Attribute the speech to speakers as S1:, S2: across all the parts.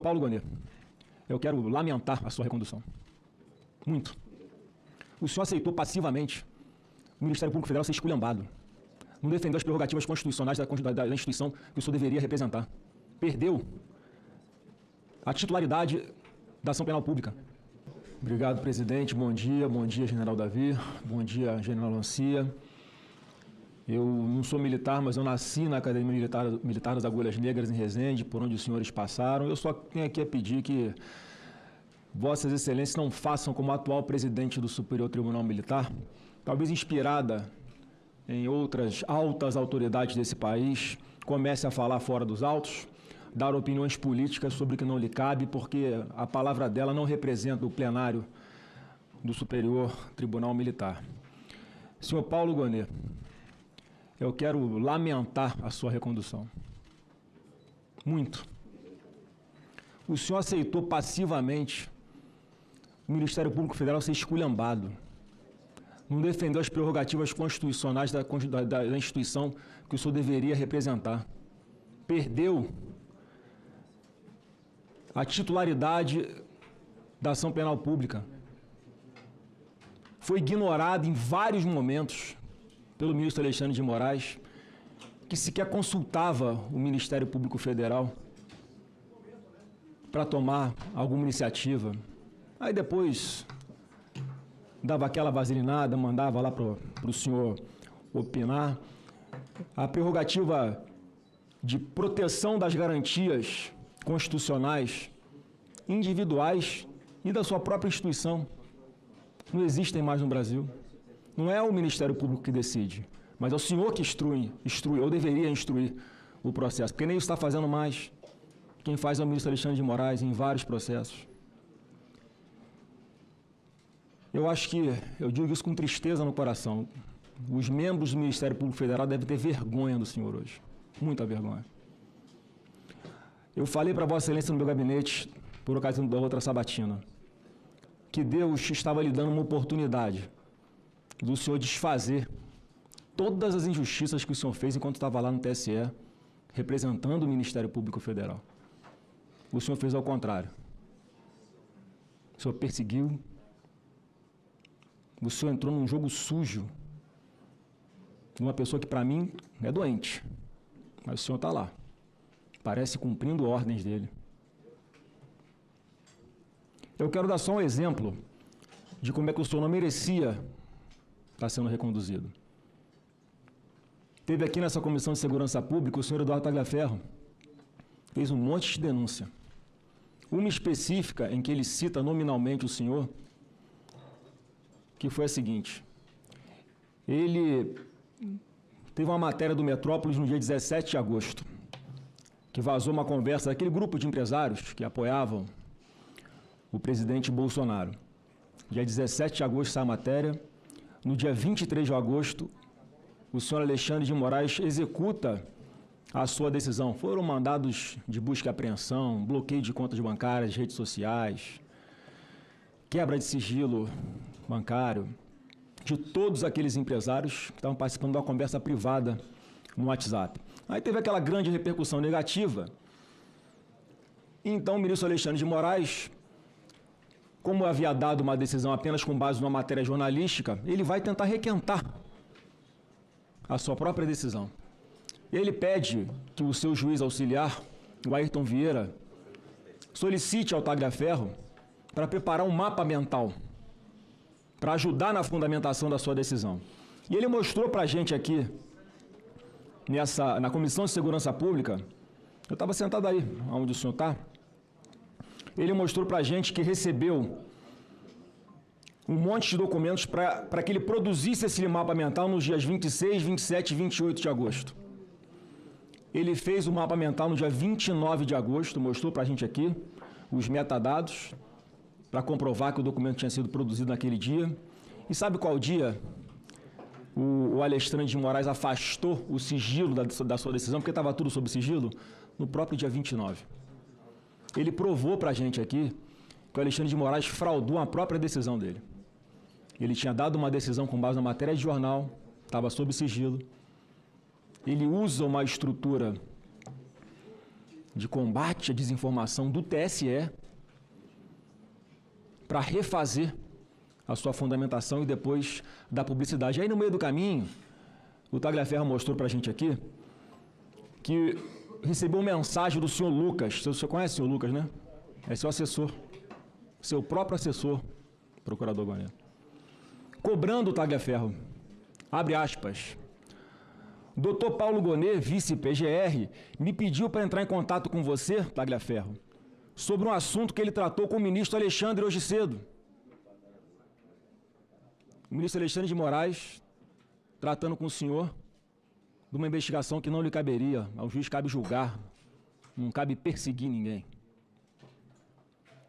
S1: Paulo Gonet, eu quero lamentar a sua recondução. Muito. O senhor aceitou passivamente o Ministério Público Federal ser esculhambado. Não defendeu as prerrogativas constitucionais da instituição que o senhor deveria representar. Perdeu a titularidade da ação penal pública. Obrigado, presidente. Bom dia, general Davi. Bom dia, general Lancia. Eu não sou militar, mas eu nasci na Academia Militar das Agulhas Negras, em Resende, por onde os senhores passaram. Eu só tenho aqui a pedir que Vossas Excelências não façam como a atual presidente do Superior Tribunal Militar, talvez inspirada em outras altas autoridades desse país, comece a falar fora dos autos, dar opiniões políticas sobre o que não lhe cabe, porque a palavra dela não representa o plenário do Superior Tribunal Militar. Senhor Paulo Gonet, eu quero lamentar a sua recondução. Muito. O senhor aceitou passivamente o Ministério Público Federal ser esculhambado. Não defendeu as prerrogativas constitucionais da instituição que o senhor deveria representar. Perdeu a titularidade da ação penal pública. Foi ignorado em vários momentos pelo ministro Alexandre de Moraes, que sequer consultava o Ministério Público Federal para tomar alguma iniciativa. Aí depois dava aquela vaselinada, mandava lá para o senhor opinar. A prerrogativa de proteção das garantias constitucionais, individuais e da sua própria instituição não existem mais no Brasil. Não é o Ministério Público que decide, mas é o senhor que instrui, ou deveria instruir o processo, porque nem isso está fazendo mais. Quem faz é o ministro Alexandre de Moraes em vários processos. Eu acho que, eu digo isso com tristeza no coração, os membros do Ministério Público Federal devem ter vergonha do senhor hoje, muita vergonha. Eu falei para Vossa Excelência no meu gabinete, por ocasião da outra sabatina, que Deus estava lhe dando uma oportunidade do senhor desfazer todas as injustiças que o senhor fez enquanto estava lá no TSE, representando o Ministério Público Federal. O senhor fez ao contrário. O senhor perseguiu. O senhor entrou num jogo sujo de uma pessoa que, para mim, é doente. Mas o senhor está lá. Parece cumprindo ordens dele. Eu quero dar só um exemplo de como é que o senhor não merecia estar sendo reconduzido. Teve aqui nessa Comissão de Segurança Pública o senhor Eduardo Tagliaferro, fez um monte de denúncia. Uma específica em que ele cita nominalmente o senhor, que foi a seguinte: ele teve uma matéria do Metrópolis no dia 17 de agosto, que vazou uma conversa daquele grupo de empresários que apoiavam o presidente Bolsonaro. Dia 17 de agosto sai a matéria. No dia 23 de agosto, o senhor Alexandre de Moraes executa a sua decisão. Foram mandados de busca e apreensão, bloqueio de contas bancárias, redes sociais, quebra de sigilo bancário, de todos aqueles empresários que estavam participando de uma conversa privada no WhatsApp. Aí teve aquela grande repercussão negativa. E então o ministro Alexandre de Moraes, como havia dado uma decisão apenas com base numa matéria jornalística, ele vai tentar requentar a sua própria decisão. Ele pede que o seu juiz auxiliar, o Ayrton Vieira, solicite ao Tagliaferro para preparar um mapa mental para ajudar na fundamentação da sua decisão. E ele mostrou para a gente aqui, na Comissão de Segurança Pública, eu estava sentado aí, onde o senhor está, ele mostrou para a gente que recebeu um monte de documentos para que ele produzisse esse mapa mental nos dias 26, 27 e 28 de agosto. Ele fez o mapa mental no dia 29 de agosto, mostrou para a gente aqui os metadados, para comprovar que o documento tinha sido produzido naquele dia. E sabe qual dia o Alexandre de Moraes afastou o sigilo da sua decisão, porque estava tudo sob sigilo? No próprio dia 29. Ele provou para a gente aqui que o Alexandre de Moraes fraudou a própria decisão dele. Ele tinha dado uma decisão com base na matéria de jornal, estava sob sigilo. Ele usa uma estrutura de combate à desinformação do TSE para refazer a sua fundamentação e depois da publicidade. Aí, no meio do caminho, o Tagliaferro mostrou para a gente aqui que recebeu uma mensagem do senhor Lucas. Você conhece o senhor Lucas, né? É seu assessor, seu próprio assessor, procurador Gonet, cobrando o Tagliaferro. Abre aspas. Dr. Paulo Gonet, vice-PGR, me pediu para entrar em contato com você, Tagliaferro, sobre um assunto que ele tratou com o ministro Alexandre hoje cedo. O ministro Alexandre de Moraes, tratando com o senhor de uma investigação que não lhe caberia. Ao juiz cabe julgar, não cabe perseguir ninguém.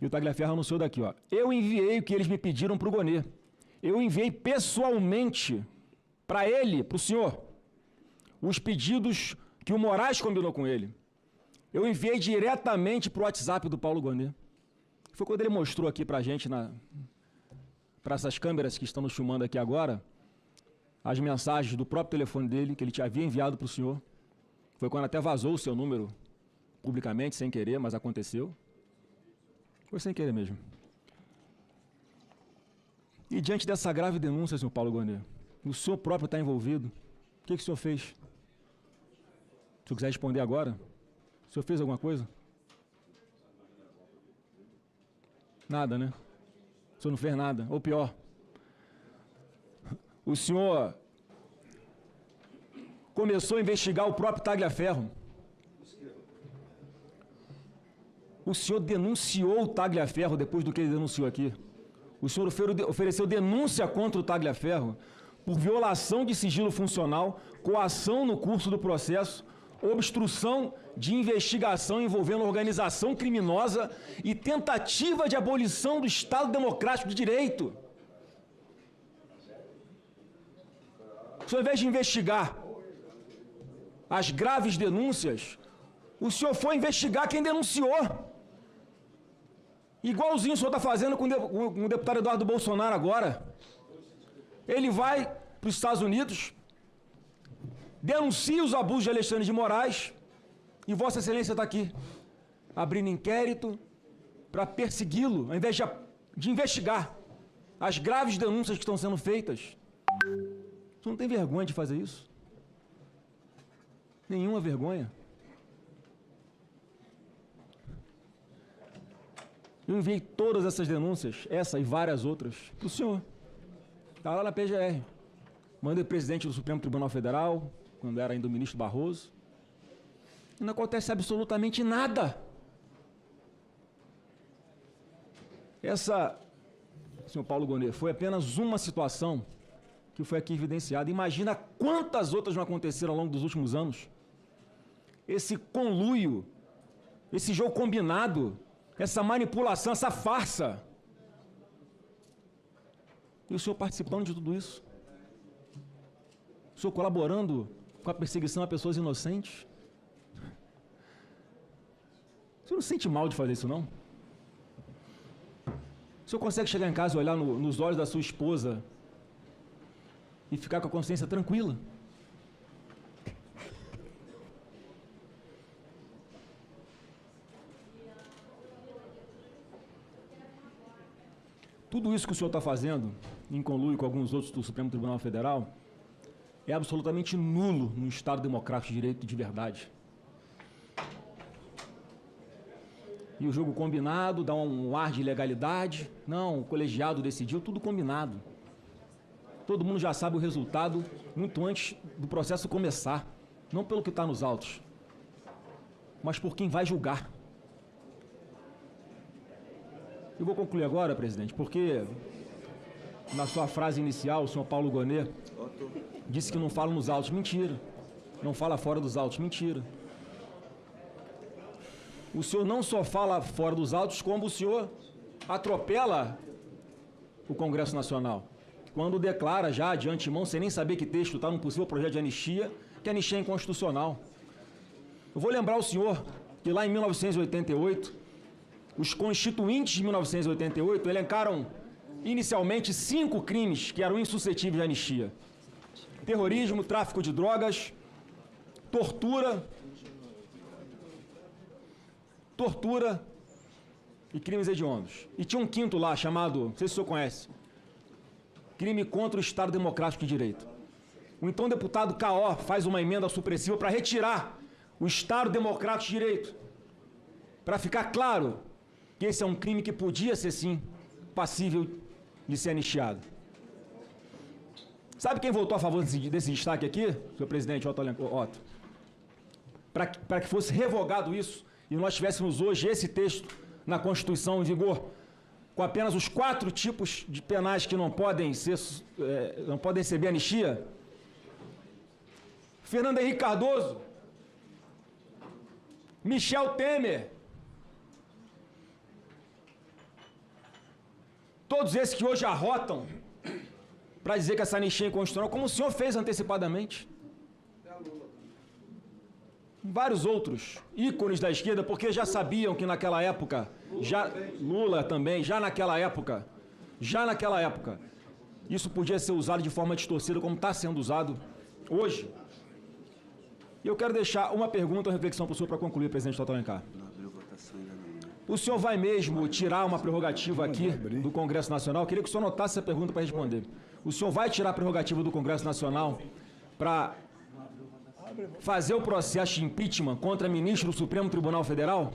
S1: E o Tagliaferro anunciou daqui, ó. Eu enviei o que eles me pediram para o Gonet. Eu enviei pessoalmente para ele, para o senhor, os pedidos que o Moraes combinou com ele. Eu enviei diretamente para o WhatsApp do Paulo Gonet. Foi quando ele mostrou aqui para a gente, para essas câmeras que estão nos filmando aqui agora, as mensagens do próprio telefone dele, que ele te havia enviado para o senhor. Foi quando até vazou o seu número publicamente, sem querer, mas aconteceu. Foi sem querer mesmo. E diante dessa grave denúncia, senhor Paulo Gonet, o senhor próprio está envolvido, o que o senhor fez? Se o senhor quiser responder agora, o senhor fez alguma coisa? Nada, né? O senhor não fez nada, ou pior, o senhor começou a investigar o próprio Tagliaferro. O senhor denunciou o Tagliaferro depois do que ele denunciou aqui. O senhor ofereceu denúncia contra o Tagliaferro por violação de sigilo funcional, coação no curso do processo, obstrução de investigação envolvendo organização criminosa e tentativa de abolição do Estado Democrático de Direito. O senhor, ao invés de investigar as graves denúncias, o senhor foi investigar quem denunciou. Igualzinho o senhor está fazendo com o deputado Eduardo Bolsonaro agora. Ele vai para os Estados Unidos, denuncia os abusos de Alexandre de Moraes e Vossa Excelência está aqui, abrindo inquérito para persegui-lo, ao invés de investigar as graves denúncias que estão sendo feitas. O senhor não tem vergonha de fazer isso? Nenhuma vergonha. Eu enviei todas essas denúncias, essa e várias outras, para o senhor. Está lá na PGR. Mandei o presidente do Supremo Tribunal Federal, quando era ainda o ministro Barroso. E não acontece absolutamente nada. Essa, senhor Paulo Gonet, foi apenas uma situação que foi aqui evidenciada. Imagina quantas outras não aconteceram ao longo dos últimos anos. Esse conluio, esse jogo combinado, essa manipulação, essa farsa. E o senhor participando de tudo isso? O senhor colaborando com a perseguição a pessoas inocentes? O senhor não sente mal de fazer isso, não? O senhor consegue chegar em casa e olhar nos olhos da sua esposa e ficar com a consciência tranquila? Tudo isso que o senhor está fazendo, em conluio com alguns outros do Supremo Tribunal Federal, é absolutamente nulo no Estado Democrático de Direito de verdade. E o jogo combinado dá um ar de ilegalidade. Não, o colegiado decidiu, tudo combinado. Todo mundo já sabe o resultado muito antes do processo começar. Não pelo que está nos autos, mas por quem vai julgar. Eu vou concluir agora, presidente, porque na sua frase inicial, o senhor Paulo Gonet disse que não fala nos autos. Mentira. Não fala fora dos autos. Mentira. O senhor não só fala fora dos autos, como o senhor atropela o Congresso Nacional, quando declara já de antemão, sem nem saber que texto está num possível projeto de anistia, que a anistia é inconstitucional. Eu vou lembrar ao senhor que lá em 1988, os constituintes de 1988 elencaram inicialmente 5 crimes que eram insuscetíveis de anistia: terrorismo, tráfico de drogas, tortura, tortura e crimes hediondos. E tinha um quinto lá, chamado, não sei se o senhor conhece, crime contra o Estado Democrático de Direito. O então deputado Caó faz uma emenda supressiva para retirar o Estado Democrático de Direito, para ficar claro que esse é um crime que podia ser, sim, passível de ser anistiado. Sabe quem votou a favor desse destaque aqui, senhor presidente Otto? Para que fosse revogado isso e nós tivéssemos hoje esse texto na Constituição em vigor, com apenas os 4 tipos de penais que não podem receber anistia. Fernando Henrique Cardoso, Michel Temer, todos esses que hoje arrotam para dizer que essa anistia é inconstitucional, como o senhor fez antecipadamente. Vários outros ícones da esquerda, porque já sabiam que naquela época, Lula também, já naquela época, isso podia ser usado de forma distorcida, como está sendo usado hoje. E eu quero deixar uma pergunta ou reflexão para o senhor para concluir, presidente Otto Alencar. O senhor vai mesmo tirar uma prerrogativa aqui do Congresso Nacional? Eu queria que o senhor anotasse essa pergunta para responder. O senhor vai tirar a prerrogativa do Congresso Nacional para fazer o processo de impeachment contra ministro do Supremo Tribunal Federal?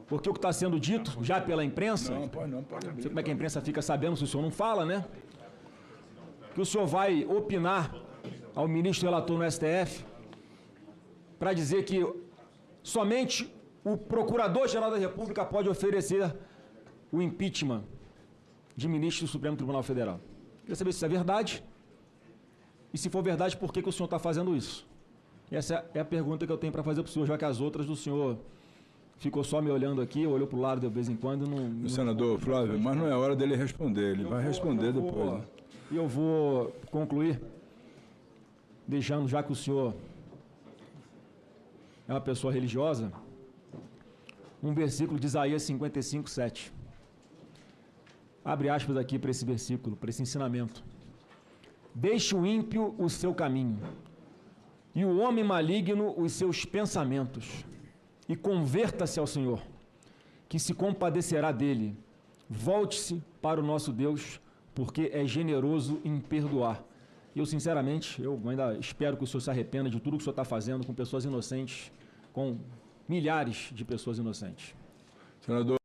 S1: Porque o que está sendo dito já pela imprensa, não sei como é que a imprensa fica sabendo se o senhor não fala, né? Que o senhor vai opinar ao ministro relator no STF para dizer que somente o Procurador-Geral da República pode oferecer o impeachment de ministro do Supremo Tribunal Federal. Queria saber se isso é verdade. E se for verdade, por que o senhor está fazendo isso? Essa é a pergunta que eu tenho para fazer para o senhor, já que as outras do senhor ficou só me olhando aqui, olhou para o lado de vez em quando.
S2: Senador Flávio, mas não é hora dele responder, ele vai responder depois.
S1: E eu vou concluir, deixando, já que o senhor é uma pessoa religiosa, um versículo de Isaías 55, 7. Abre aspas aqui para esse versículo, para esse ensinamento. Deixe o ímpio o seu caminho, e o homem maligno os seus pensamentos, e converta-se ao Senhor, que se compadecerá dele. Volte-se para o nosso Deus, porque é generoso em perdoar. E eu, sinceramente, eu ainda espero que o senhor se arrependa de tudo que o senhor está fazendo com pessoas inocentes, com milhares de pessoas inocentes.
S2: Senador.